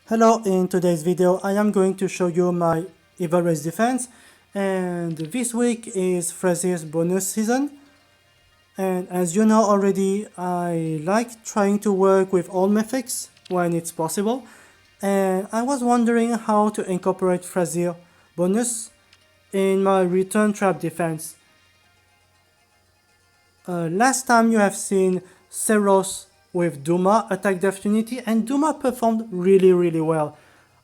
Hello, in today's video I am going to show you my Evil Race defense, and this week is Thrasir's bonus season. And as you know already, I like trying to work with all mythics when it's possible, and I was wondering how to incorporate Thrasir bonus in my return trap defense. Last time you have seen Seros with Duma attack Death Unity, and Duma performed really well.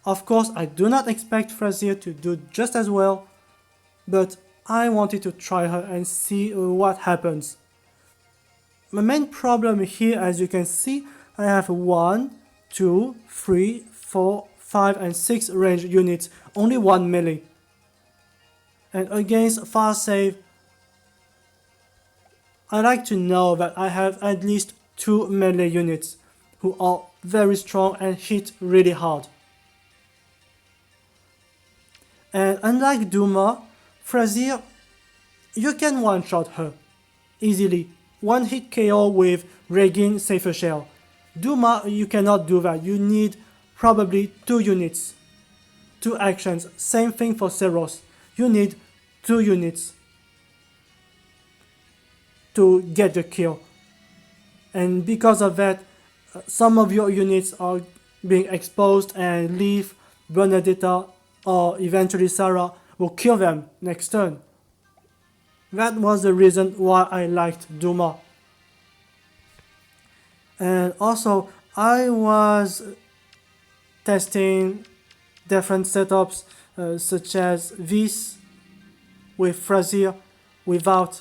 Of course, I do not expect Thrasir to do just as well, but I wanted to try her and see what happens. My main problem here, as you can see, I have 1, 2, 3, 4, 5 and 6 range units, only 1 melee. And against far save, I like to know that I have at least 2 melee units who are very strong and hit really hard. And unlike Duma, Thrasir, you can one-shot her easily. One hit KO with Regin Safer Shell. Duma, you cannot do that. You need probably 2 units, 2 actions. Same thing for Seros. You need 2 units to get the kill. And because of that, some of your units are being exposed, and Leaf, Bernadetta, or eventually Sarah will kill them next turn. That was the reason why I liked Duma. And also, I was testing different setups such as this with Thrasir without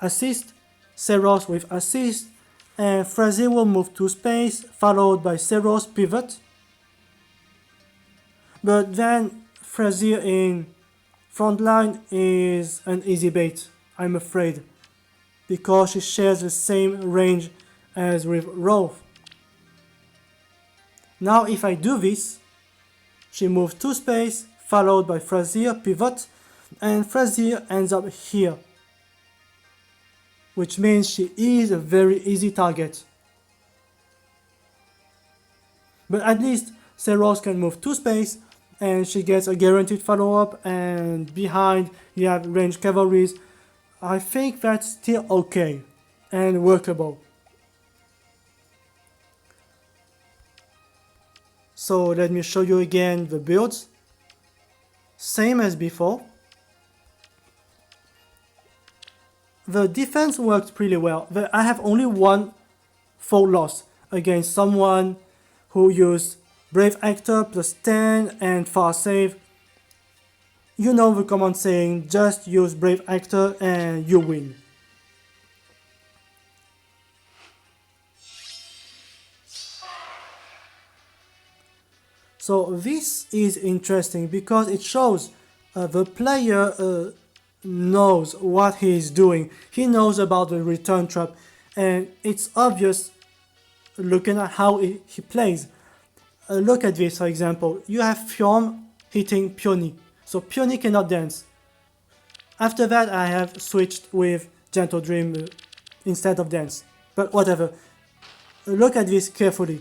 assist, Seros with assist, and Thrasir will move to space, followed by Seros pivot. But then Thrasir in frontline is an easy bait, I'm afraid, because she shares the same range as with Rolf. Now if I do this, she moves to space, followed by Thrasir pivot, and Thrasir ends up here, which means she is a very easy target. But at least Seros can move to space, and she gets a guaranteed follow-up, and behind you have ranged cavalries. I think that's still okay and workable. So let me show you again the builds. Same as before. The defense worked pretty well. I have only one full loss against someone who used Brave Actor plus 10 and Far Save. You know the command saying, just use Brave Actor and you win. So this is interesting because it shows the player knows what he is doing. He knows about the return trap, and it's obvious looking at how he plays. Look at this, for example. You have Fjorm hitting Peony, so Peony cannot dance. After that I have switched with Gentle Dream instead of dance, but whatever. Look at this carefully.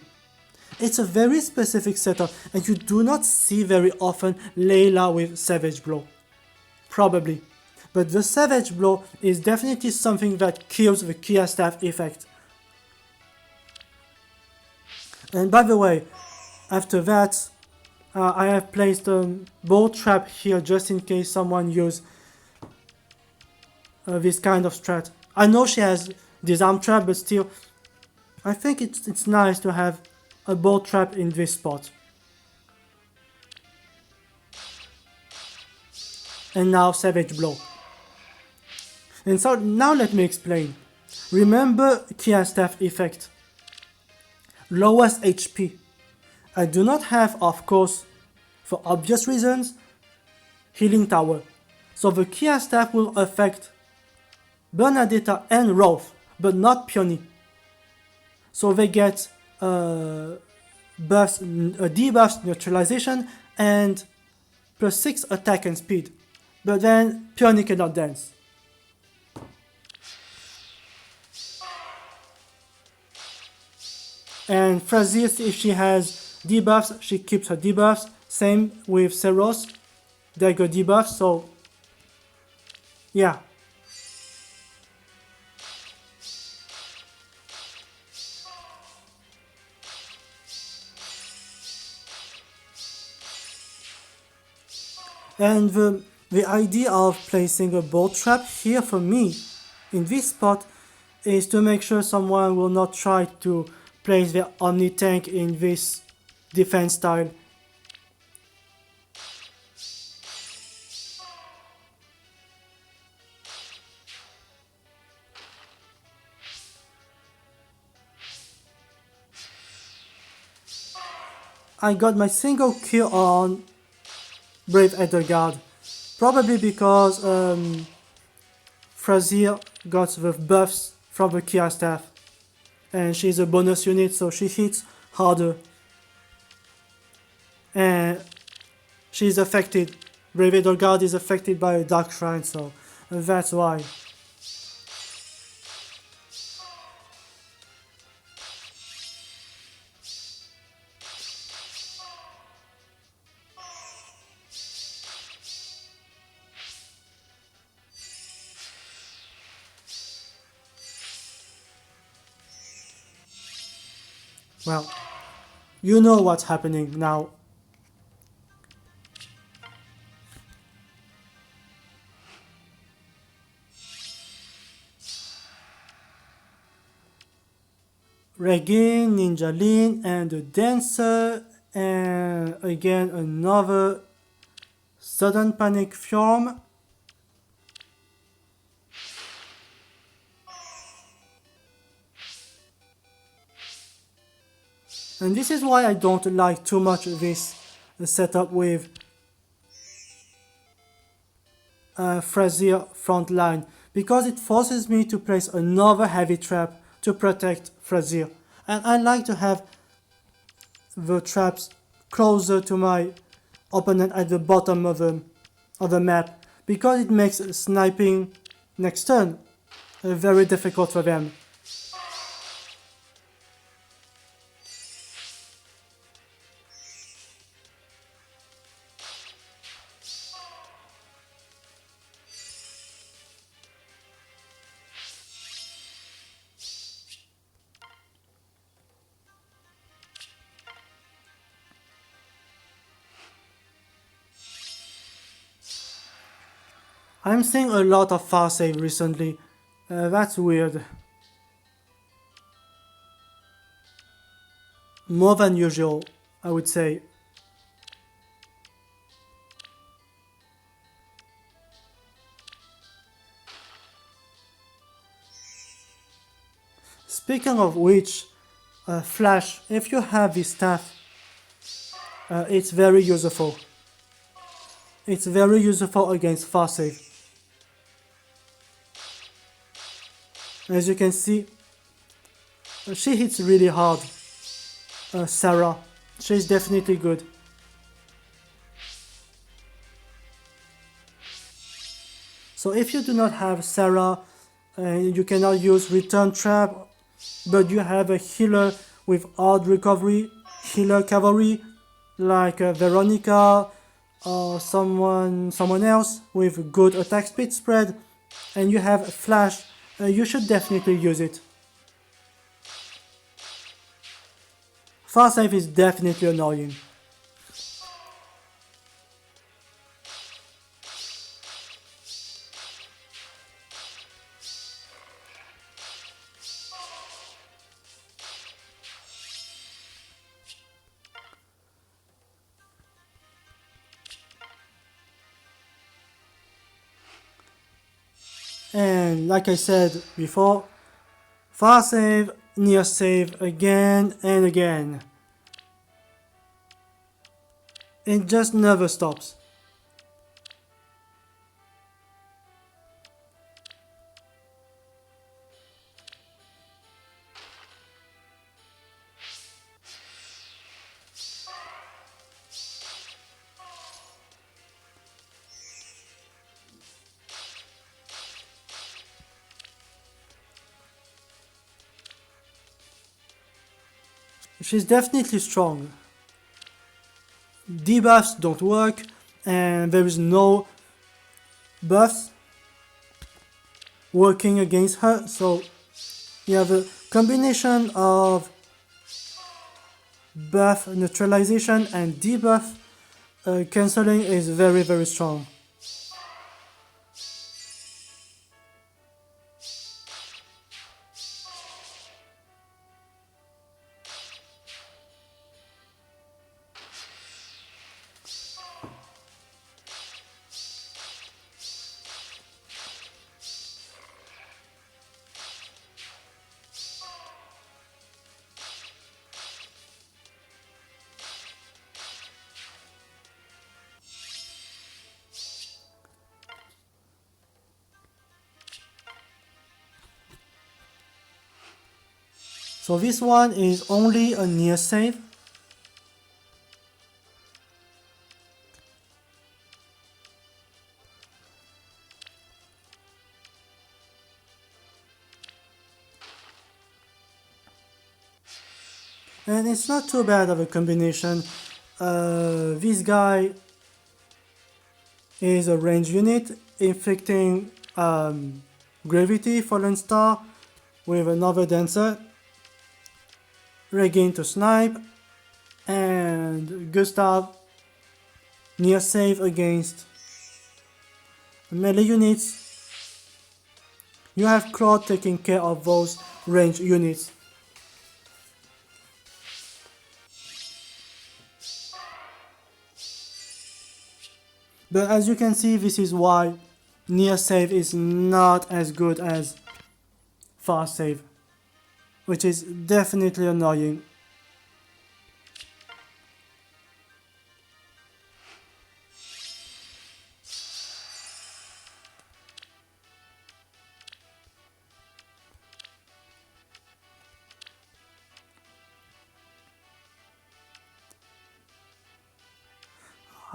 It's a very specific setup, and you do not see very often Layla with Savage Blow. Probably. But the Savage Blow is definitely something that kills the Kia Staff effect. And by the way, after that, I have placed a ball trap here just in case someone uses this kind of strat. I know she has disarm trap, but still, I think it's nice to have a ball trap in this spot. And now Savage Blow. And so now let me explain. Remember Kia Staff effect. Lowest HP. I do not have, of course, for obvious reasons, Healing Tower. So the Kia Staff will affect Bernadetta and Rolf, but not Peony. So they get debuffs neutralization and plus 6 attack and speed. But then Peony cannot dance. And Thrasir, if she has debuffs, she keeps her debuffs. Same with Seros, they got debuffs, so yeah. And the idea of placing a bolt trap here for me in this spot is to make sure someone will not try to place their Omni tank in this defense style. I got my single kill on Brave Etherguard, probably because Thrasir got the buffs from the Kia staff, and she's a bonus unit, so she hits harder, and she's affected. Brave Etherguard is affected by a Dark Shrine, so that's why. Well, you know what's happening now. Regin, Ninja Lin, and the Dancer, and again another Sudden Panic Fjorm. And this is why I don't like too much this setup with Thrasir frontline, because it forces me to place another heavy trap to protect Thrasir. And I like to have the traps closer to my opponent at the bottom of the map, because it makes sniping next turn very difficult for them. I'm seeing a lot of far save recently. That's weird. More than usual, I would say. Speaking of which, Flash, if you have this staff, it's very useful. It's very useful against far save. As you can see, she hits really hard. Sarah, she's definitely good. So if you do not have Sarah, you cannot use Return Trap, but you have a healer with odd recovery, healer cavalry, like Veronica or someone else with good attack speed spread, and you have Flash, you should definitely use it. Far save is definitely annoying. And like I said before, far save, near save again and again. It just never stops. She's definitely strong. debuffs don't work, and there is no buffs working against her. So you have a combination of buff neutralization and debuff cancelling is very strong. So this one is only a near save. And it's not too bad of a combination. This guy is a range unit inflicting Gravity Fallen Star with another Dancer, Regain to snipe, and Gustav near save against melee units. You have Claude taking care of those range units. But as you can see, this is why near save is not as good as far save, which is definitely annoying.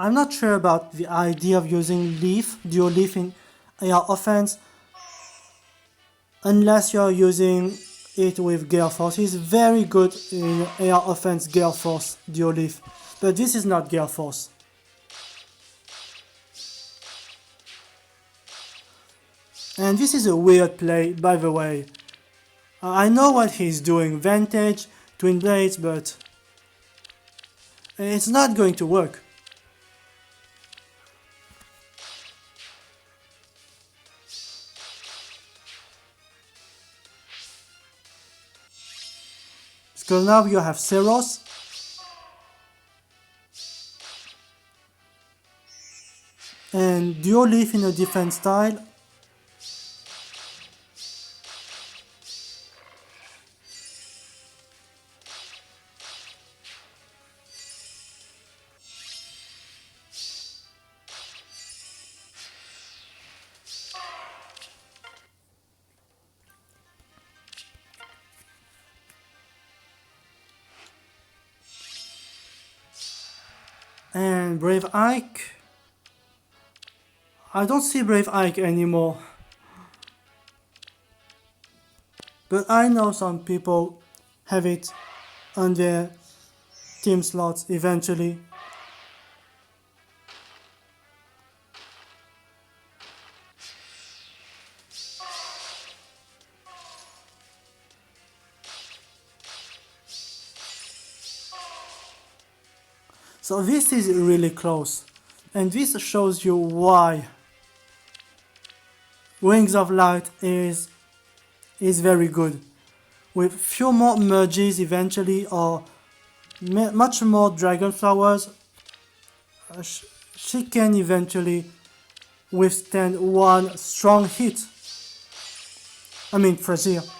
I'm not sure about the idea of using dual leaf in AR offense, unless you're using it with Gale Force. He's very good in AR offense Gale Force dual leaf, but this is not Gale Force. And this is a weird play, by the way. I know what he's doing, Vantage, Twin Blades, but it's not going to work. Because now you have Seros, and dual leaf in a defense style. And Brave Ike, I don't see Brave Ike anymore, but I know some people have it on their team slots eventually. So this is really close, and this shows you why Wings of Light is very good. With few more merges eventually, or much more Dragon Flowers, she can eventually withstand one strong hit. I mean Thrasir.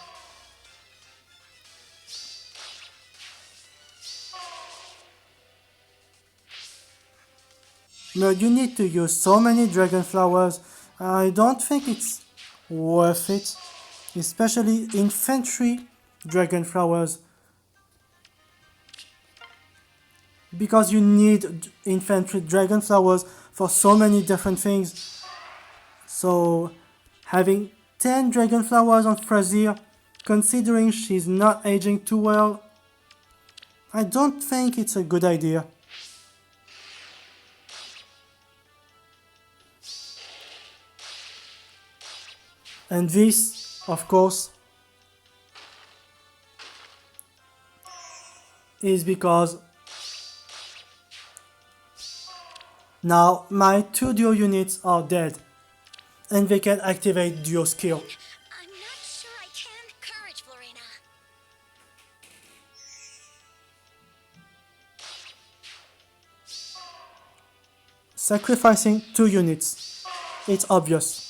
No, you need to use so many Dragon Flowers. I don't think it's worth it, especially infantry Dragon Flowers, because you need infantry Dragon Flowers for so many different things. So having 10 Dragon Flowers on Thrasir, considering she's not aging too well, I don't think it's a good idea. And this, of course, is because now my 2 duo units are dead and they can activate duo skill. I'm not sure I can. Courage, Florina. Sacrificing 2 units. It's obvious.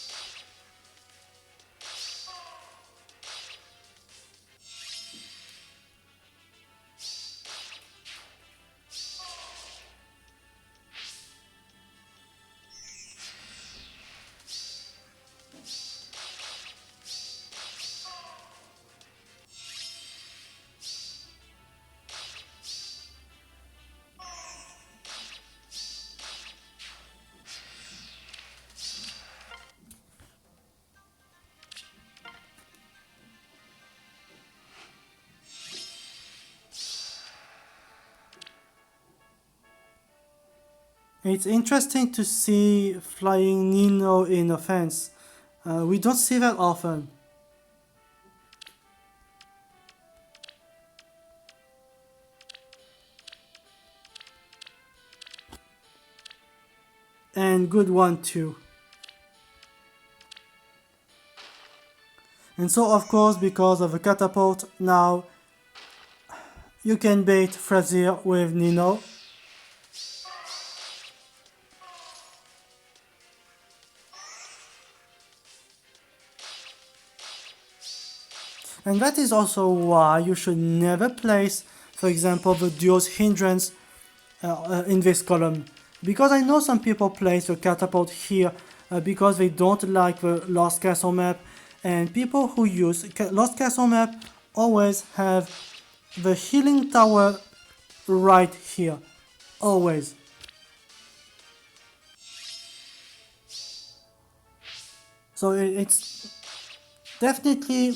It's interesting to see flying Nino in offense. We don't see that often. And good one too. And so of course, because of the catapult, now you can bait Thrasir with Nino. And that is also why you should never place, for example, the duo's hindrance in this column. Because I know some people place the catapult here because they don't like the Lost Castle map, and people who use Lost Castle map always have the healing tower right here, always. So it's definitely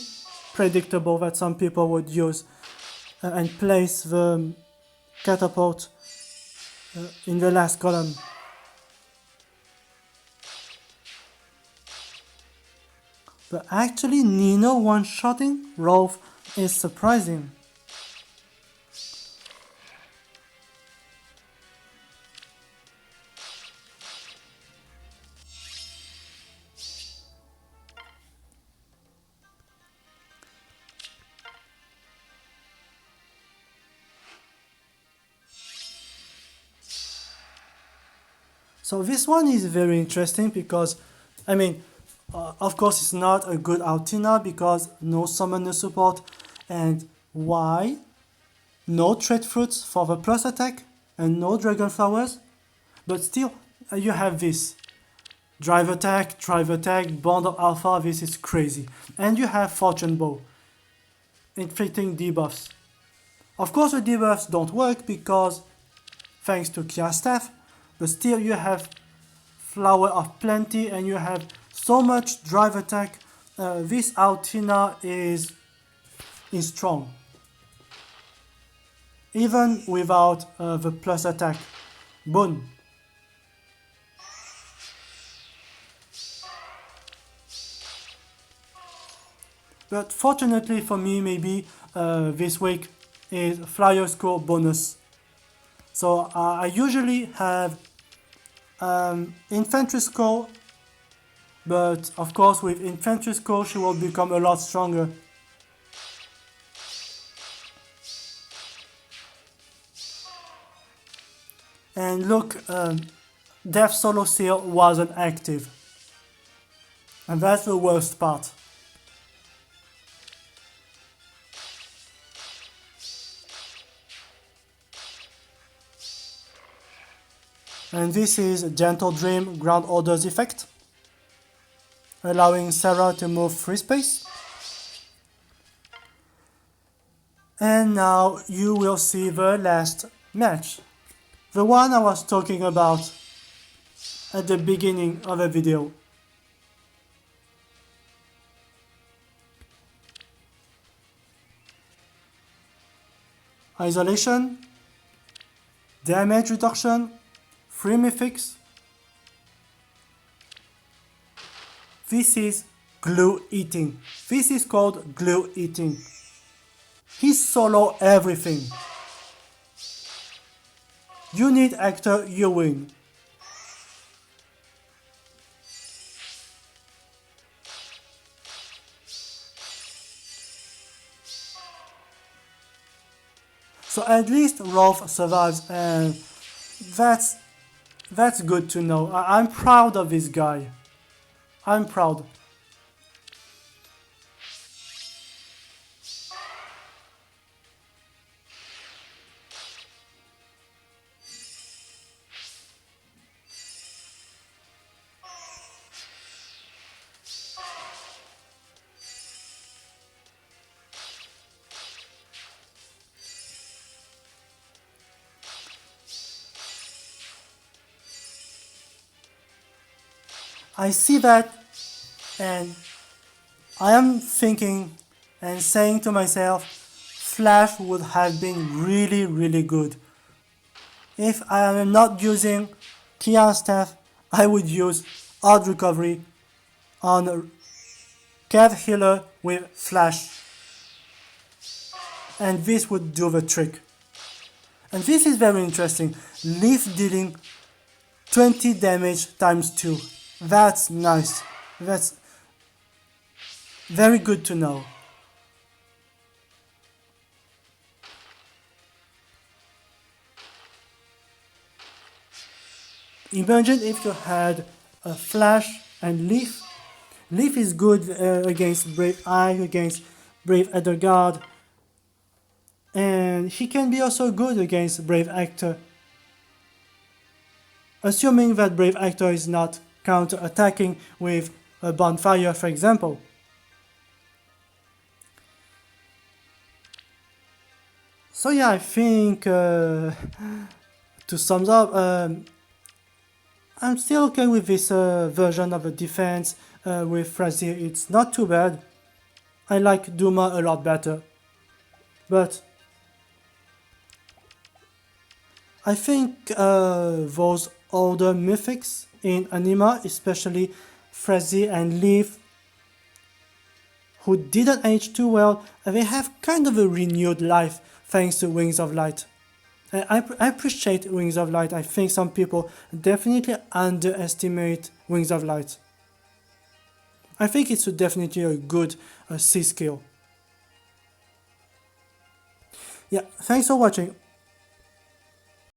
predictable that some people would use and place the catapult in the last column. But actually Nino one-shotting Rolf is surprising. So this one is very interesting because, I mean, of course it's not a good Altina because no summoner support, and why? No trait fruits for the plus attack and no dragon flowers, but still you have this. Drive attack, bond of alpha, this is crazy. And you have fortune bow, inflicting debuffs. Of course the debuffs don't work because thanks to Kia staff, but still you have flower of plenty and you have so much drive attack. This Altina is strong, even without the plus attack. Boom. But fortunately for me, maybe this week is flyer score bonus. So I usually have infantry score, but of course with infantry score she will become a lot stronger. And look, Death Solo Seal wasn't active. And that's the worst part. And this is Gentle Dream Ground Orders effect, allowing Sarah to move free space. And now you will see the last match, the one I was talking about at the beginning of the video. Isolation, damage reduction, free mythics. This is glue eating. This is called glue eating. He solo everything. You need actor, you win. So at least Rolf survives, and that's good to know. I'm proud of this guy. I'm proud. I see that, and I am thinking and saying to myself, Flash would have been really, really good. If I am not using Kia staff, I would use Odd Recovery on Cav Healer with Flash. And this would do the trick. And this is very interesting. Leaf dealing 20 damage times 2. That's nice. That's very good to know. Imagine if you had a Flash and Leaf. Leaf is good against Brave Eye, against Brave Etherguard. And he can be also good against Brave Actor. Assuming that Brave Actor is not counter-attacking with a bonfire, for example. So yeah, I think to sum up, I'm still okay with this version of the defense with Thrasir. It's not too bad. I like Duma a lot better. But I think those older mythics in Anima, especially Thrasir and Leaf, who didn't age too well, they have kind of a renewed life thanks to Wings of Light. I appreciate Wings of Light. I think some people definitely underestimate Wings of Light. I think it's definitely a good C skill. Yeah, thanks for watching.